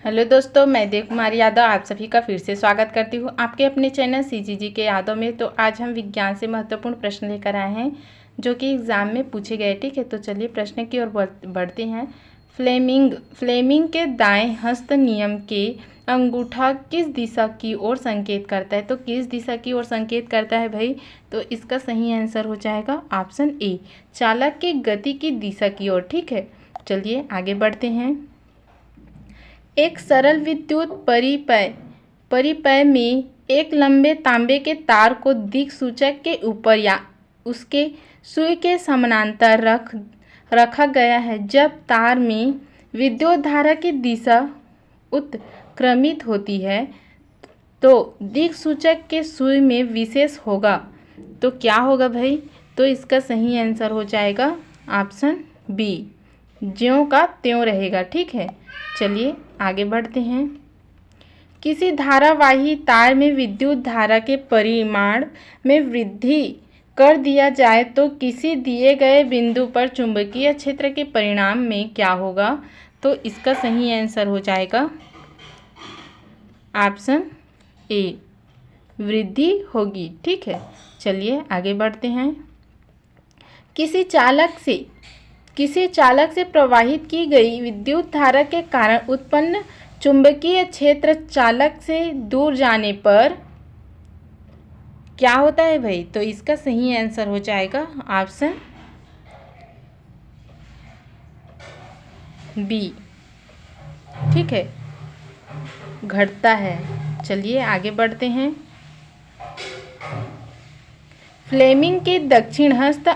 Hello दोस्तों, मैं देव कुमारी यादव आप सभी का फिर से स्वागत करती हूँ आपके अपने चैनल सीजीजी के यादव में। तो आज हम विज्ञान से महत्वपूर्ण प्रश्न लेकर आए हैं जो कि एग्ज़ाम में पूछे गए। ठीक है, तो चलिए प्रश्न की ओर बढ़ते हैं। फ्लेमिंग के दाएं हस्त नियम के अंगूठा किस दिशा की ओर संकेत करता है? तो किस दिशा की ओर संकेत करता है भाई? तो इसका सही आंसर हो जाएगा ऑप्शन ए, चालक की गति की दिशा की ओर। ठीक है, चलिए आगे बढ़ते हैं। एक सरल विद्युत परिपथ में एक लंबे तांबे के तार को दिक् सूचक के ऊपर या उसके सुई के समानांतर रखा गया है। जब तार में विद्युत धारा की दिशा उत्क्रमित होती है तो दिक् सूचक के सुई में विशेष होगा। तो क्या होगा भाई? तो इसका सही आंसर हो जाएगा ऑप्शन बी, ज्यों का त्यों रहेगा। ठीक है, चलिए आगे बढ़ते हैं। किसी धारावाही तार में विद्युत धारा के परिमाण में वृद्धि कर दिया जाए तो किसी दिए गए बिंदु पर चुंबकीय क्षेत्र के परिणाम में क्या होगा? तो इसका सही आंसर हो जाएगा ऑप्शन ए, वृद्धि होगी। ठीक है, चलिए आगे बढ़ते हैं। किसी चालक से प्रवाहित की गई विद्युत धारा के कारण उत्पन्न चुंबकीय क्षेत्र चालक से दूर जाने पर क्या होता है भाई? तो इसका सही आंसर हो जाएगा ऑप्शन बी। ठीक है, घटता है। चलिए आगे बढ़ते हैं। फ्लेमिंग के दक्षिण हस्त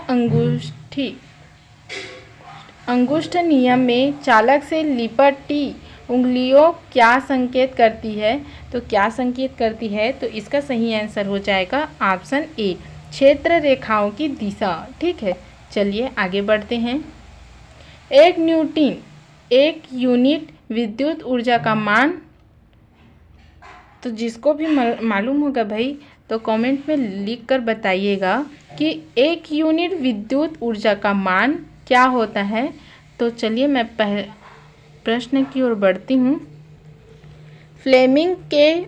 अंगुष्ठ नियम में चालक से लिपटी उंगलियों क्या संकेत करती है? तो क्या संकेत करती है? तो इसका सही आंसर हो जाएगा ऑप्शन ए, क्षेत्र रेखाओं की दिशा। ठीक है, चलिए आगे बढ़ते हैं। एक यूनिट विद्युत ऊर्जा का मान, तो जिसको भी मालूम होगा भाई तो कमेंट में लिख कर बताइएगा कि एक यूनिट विद्युत ऊर्जा का मान क्या होता है। तो चलिए मैं प्रश्न की ओर बढ़ती हूँ। फ्लेमिंग के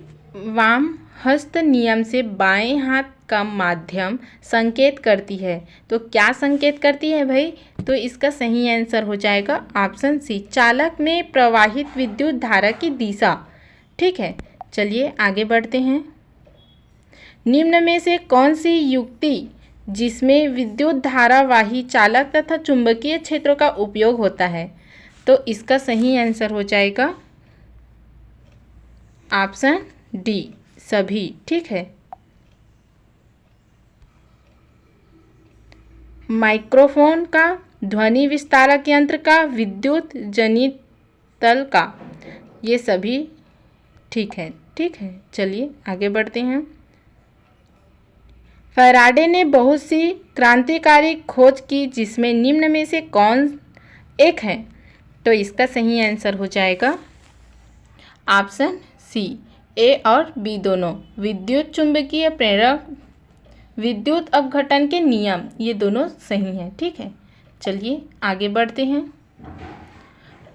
वाम हस्त नियम से बाएं हाथ का माध्यम संकेत करती है। तो क्या संकेत करती है भाई? तो इसका सही आंसर हो जाएगा ऑप्शन सी, चालक में प्रवाहित विद्युत धारा की दिशा। ठीक है, चलिए आगे बढ़ते हैं। निम्न में से कौन सी युक्ति जिसमें विद्युत धारावाही चालक तथा चुंबकीय क्षेत्रों का उपयोग होता है? तो इसका सही आंसर हो जाएगा ऑप्शन डी, सभी। ठीक है, माइक्रोफोन का, ध्वनि विस्तारक यंत्र का, विद्युत जनित तल का, ये सभी ठीक है। ठीक है, चलिए आगे बढ़ते हैं। फैराडे ने बहुत सी क्रांतिकारी खोज की जिसमें निम्न में से कौन एक है? तो इसका सही आंसर हो जाएगा ऑप्शन सी, ए और बी दोनों। विद्युत चुंबकीय प्रेरक, विद्युत अपघटन के नियम, ये दोनों सही हैं। ठीक है, चलिए आगे बढ़ते हैं।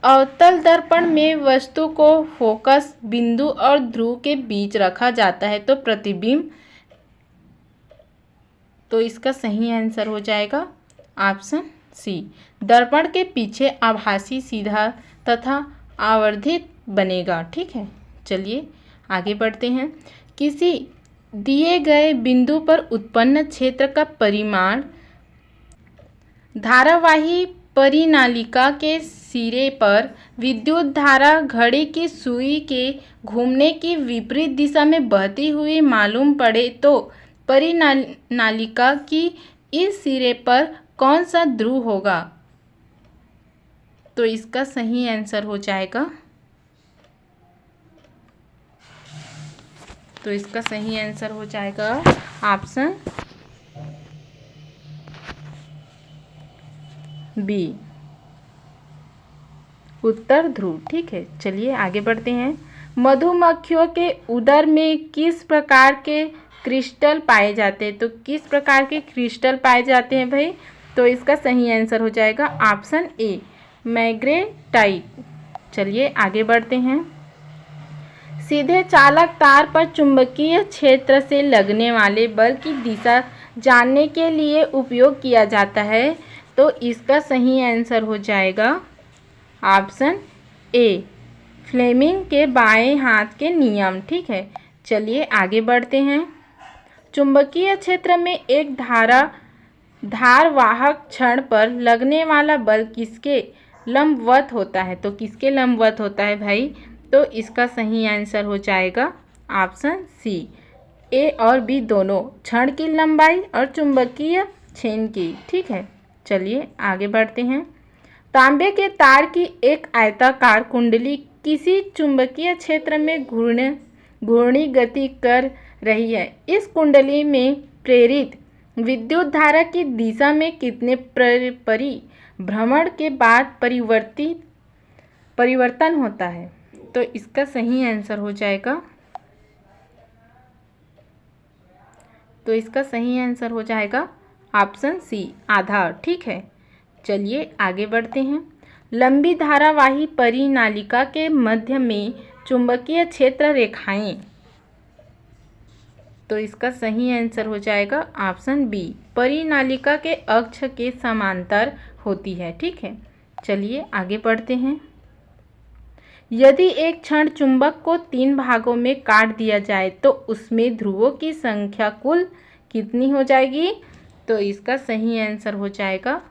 अवतल दर्पण में वस्तु को फोकस बिंदु और ध्रुव के बीच रखा जाता है तो प्रतिबिंब, तो इसका सही आंसर हो जाएगा ऑप्शन सी, दर्पण के पीछे आभासी सीधा तथा आवर्धित बनेगा। ठीक है, चलिए आगे बढ़ते हैं। किसी दिए गए बिंदु पर उत्पन्न क्षेत्र का परिमाण धारावाही परिनालिका के सिरे पर विद्युत धारा घड़ी की सुई के घूमने की विपरीत दिशा में बहती हुई मालूम पड़े तो परिनालिका की इस सिरे पर कौन सा ध्रुव होगा? तो इसका सही आंसर हो जाएगा, तो इसका सही आंसर हो जाएगा ऑप्शन बी, उत्तर ध्रुव। ठीक है, चलिए आगे बढ़ते हैं। मधुमक्खियों के उदर में किस प्रकार के क्रिस्टल पाए जाते हैं? तो किस प्रकार के क्रिस्टल पाए जाते हैं भाई? तो इसका सही आंसर हो जाएगा ऑप्शन ए, मैग्नेटाइट। चलिए आगे बढ़ते हैं। सीधे चालक तार पर चुंबकीय क्षेत्र से लगने वाले बल की दिशा जानने के लिए उपयोग किया जाता है। तो इसका सही आंसर हो जाएगा ऑप्शन ए, फ्लेमिंग के बाएं हाथ के नियम। ठीक है, चलिए आगे बढ़ते हैं। चुंबकीय क्षेत्र में एक धारवाहक छड़ पर लगने वाला बल किसके लंबवत होता है? तो किसके लंबवत होता है भाई? तो इसका सही आंसर हो जाएगा ऑप्शन सी, ए और बी दोनों, छड़ की लंबाई और चुंबकीय छेद की। ठीक है, चलिए आगे बढ़ते हैं। तांबे के तार की एक आयताकार कुंडली किसी चुंबकीय क्षेत्र में घूर्णी गति कर रही है। इस कुंडली में प्रेरित विद्युत धारा की दिशा में कितने परिभ्रमण के बाद परिवर्तन होता है? तो इसका सही आंसर हो जाएगा ऑप्शन सी, आधा। ठीक है, चलिए आगे बढ़ते हैं। लंबी धारावाही परिनालिका के मध्य में चुंबकीय क्षेत्र रेखाएं। तो इसका सही आंसर हो जाएगा ऑप्शन बी, परिनालिका के अक्ष के समांतर होती है। ठीक है, चलिए आगे बढ़ते हैं। यदि एक क्षण चुंबक को 3 भागों में काट दिया जाए तो उसमें ध्रुवों की संख्या कुल कितनी हो जाएगी? तो इसका सही आंसर हो जाएगा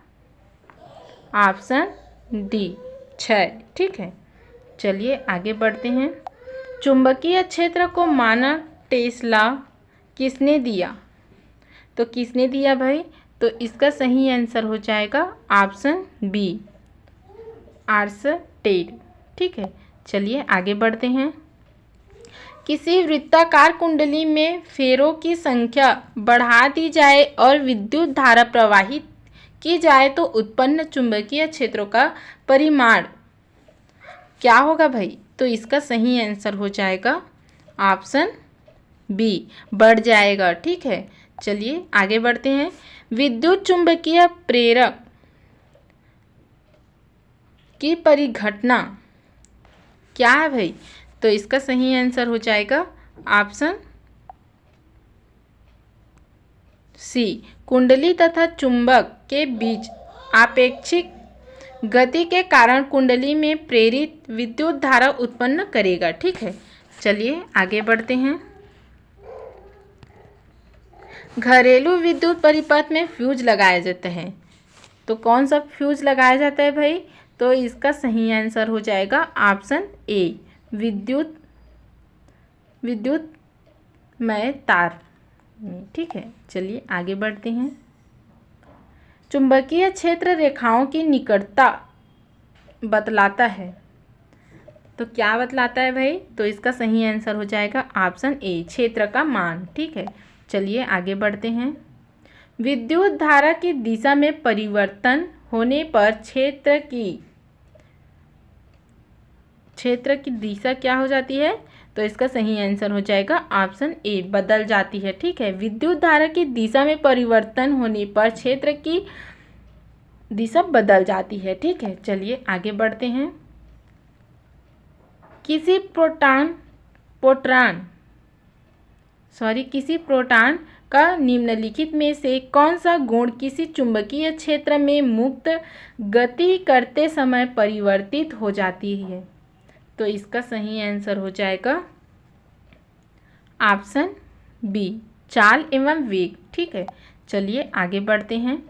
ऑप्शन डी, 6। ठीक है, चलिए आगे बढ़ते हैं। चुंबकीय क्षेत्र को मानक टेस्ला किसने दिया? तो किसने दिया भाई? तो इसका सही आंसर हो जाएगा ऑप्शन बी, आर्स्टेड। ठीक है, चलिए आगे बढ़ते हैं। किसी वृत्ताकार कुंडली में फेरों की संख्या बढ़ा दी जाए और विद्युत धारा प्रवाहित की जाए तो उत्पन्न चुंबकीय क्षेत्रों का परिमाण क्या होगा भाई? तो इसका सही आंसर हो जाएगा ऑप्शन बी, बढ़ जाएगा। ठीक है, चलिए आगे बढ़ते हैं। विद्युत चुंबकीय प्रेरक की परिघटना क्या है भाई? तो इसका सही आंसर हो जाएगा ऑप्शन सी, कुंडली तथा चुंबक के बीच आपेक्षिक गति के कारण कुंडली में प्रेरित विद्युत धारा उत्पन्न करेगा। ठीक है, चलिए आगे बढ़ते हैं। घरेलू विद्युत परिपथ में फ्यूज लगाए जाते हैं। तो कौन सा फ्यूज लगाया जाता है भाई? तो इसका सही आंसर हो जाएगा ऑप्शन ए, विद्युतमय तार में। ठीक है, चलिए आगे बढ़ते हैं। चुंबकीय क्षेत्र रेखाओं की निकटता बतलाता है। तो क्या बतलाता है भाई? तो इसका सही आंसर हो जाएगा ऑप्शन ए, क्षेत्र का मान। ठीक है, चलिए आगे बढ़ते हैं। विद्युत धारा की दिशा में परिवर्तन होने पर क्षेत्र की दिशा क्या हो जाती है? तो इसका सही आंसर हो जाएगा ऑप्शन ए, बदल जाती है। ठीक है, विद्युत धारा की दिशा में परिवर्तन होने पर क्षेत्र की दिशा बदल जाती है। ठीक है, चलिए आगे बढ़ते हैं। किसी प्रोटॉन का निम्नलिखित में से कौन सा गुण किसी चुंबकीय क्षेत्र में मुक्त गति करते समय परिवर्तित हो जाती है? तो इसका सही आंसर हो जाएगा ऑप्शन बी, चाल एवं वेग। ठीक है, चलिए आगे बढ़ते हैं।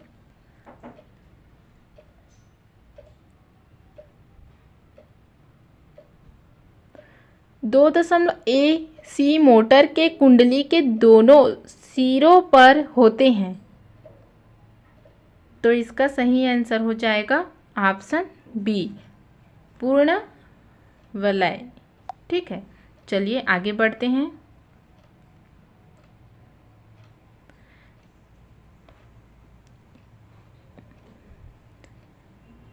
2.1 AC मोटर के कुंडली के दोनों सिरों पर होते हैं। तो इसका सही आंसर हो जाएगा ऑप्शन बी, पूर्ण वलय। ठीक है, चलिए आगे बढ़ते हैं।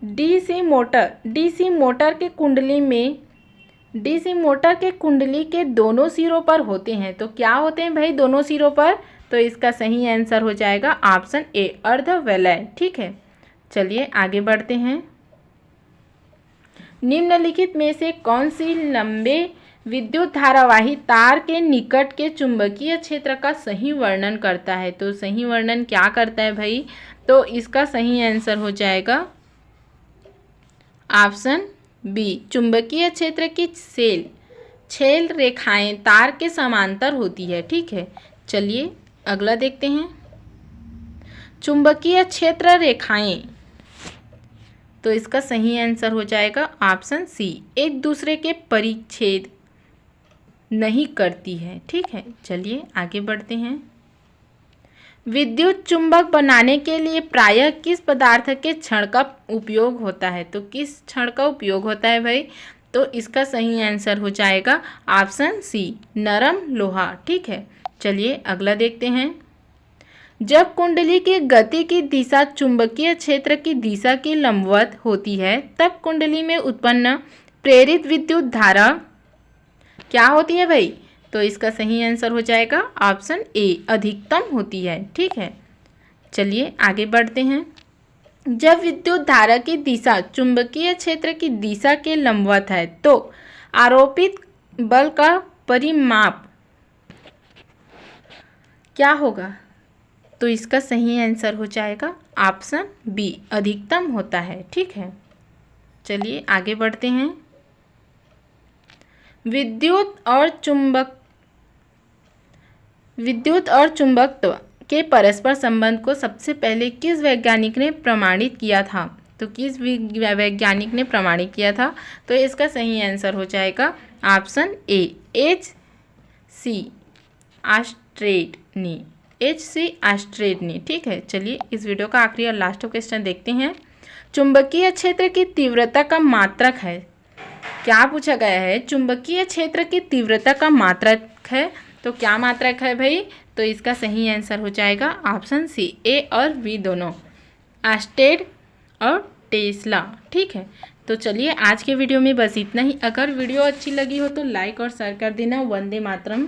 डीसी मोटर के कुंडली के दोनों सिरों पर होते हैं। तो क्या होते हैं भाई दोनों सिरों पर? तो इसका सही आंसर हो जाएगा ऑप्शन ए, अर्धवलय। ठीक है, चलिए आगे बढ़ते हैं। निम्नलिखित में से कौन सी लंबे विद्युत धारावाही तार के निकट के चुंबकीय क्षेत्र का सही वर्णन करता है। तो सही वर्णन क्या करता है भाई? तो इसका सही आंसर हो जाएगा ऑप्शन बी, चुंबकीय क्षेत्र की छेल रेखाएं तार के समांतर होती है। ठीक है, चलिए अगला देखते हैं। चुंबकीय क्षेत्र रेखाएं, तो इसका सही आंसर हो जाएगा ऑप्शन सी, एक दूसरे के परिच्छेद नहीं करती है। ठीक है, चलिए आगे बढ़ते हैं। विद्युत चुंबक बनाने के लिए प्रायः किस पदार्थ के छड़ का उपयोग होता है? तो किस छड़ का उपयोग होता है भाई? तो इसका सही आंसर हो जाएगा ऑप्शन सी, नरम लोहा। ठीक है, चलिए अगला देखते हैं। जब कुंडली की गति की दिशा चुंबकीय क्षेत्र की दिशा के लंबवत होती है तब कुंडली में उत्पन्न प्रेरित विद्युत धारा क्या होती है भाई? तो इसका सही आंसर हो जाएगा ऑप्शन ए, अधिकतम होती है। ठीक है, चलिए आगे बढ़ते हैं। जब विद्युत धारा की दिशा चुंबकीय क्षेत्र की दिशा के लंबवत है तो आरोपित बल का परिमाप क्या होगा? तो इसका सही आंसर हो जाएगा ऑप्शन बी, अधिकतम होता है। ठीक है, चलिए आगे बढ़ते हैं। विद्युत और चुंबकत्व के परस्पर संबंध को सबसे पहले किस वैज्ञानिक ने प्रमाणित किया था? तो किस वैज्ञानिक ने प्रमाणित किया था? तो इसका सही आंसर हो जाएगा ऑप्शन ए, H.C. ऑस्ट्रेटनी। ठीक है, चलिए इस वीडियो का आखिरी और लास्ट क्वेश्चन देखते हैं। चुंबकीय क्षेत्र की तीव्रता का मात्रक है। क्या पूछा गया है? चुंबकीय क्षेत्र की तीव्रता का मात्रक है, तो क्या मात्रक है भाई? तो इसका सही आंसर हो जाएगा ऑप्शन सी, ए और बी दोनों, आर्मस्टेड और टेस्ला। ठीक है, तो चलिए आज के वीडियो में बस इतना ही। अगर वीडियो अच्छी लगी हो तो लाइक और शेयर कर देना। वंदे मातरम।